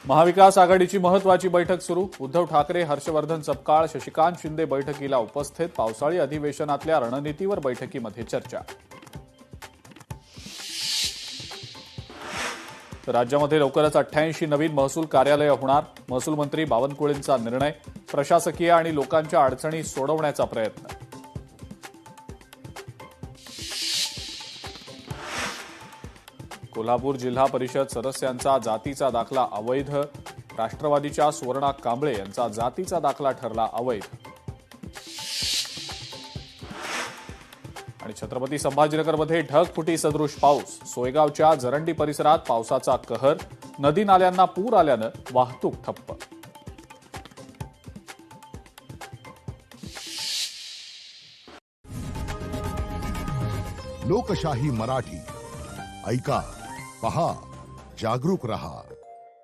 महाविकास आघाडीची महत्वाची बैठक सुरू. उद्धव ठाकरे, हर्षवर्धन सपकाळ, शशिकांत शिंदे बैठकीला उपस्थित. पावसाळी अधिवेशनातल्या रणनीतीवर बैठकीमध्ये चर्चा. राज्यामध्ये लवकरच 88 नवीन महसूल कार्यालये होणार. महसूल मंत्री बावनकुळेंचा निर्णय. प्रशासकीय आणि लोकांच्या अडचणी सोडवण्याचा प्रयत्न. कोल्हापूर जिल्हा परिषद सदस्यांचा जातीचा दाखला अवैध. राष्ट्रवादीच्या सुवर्णा कांबळे यांचा जातीचा दाखला ठरला अवैध. आणि छत्रपती संभाजीनगरमध्ये ढगफुटी सदृश पाऊस. सोयगावच्या जरंडी परिसरात पावसाचा कहर. नदी नाल्यांना पूर आल्यानं वाहतूक ठप्प. लोकशाही मराठी ऐका, पहा, जागरूक रहा.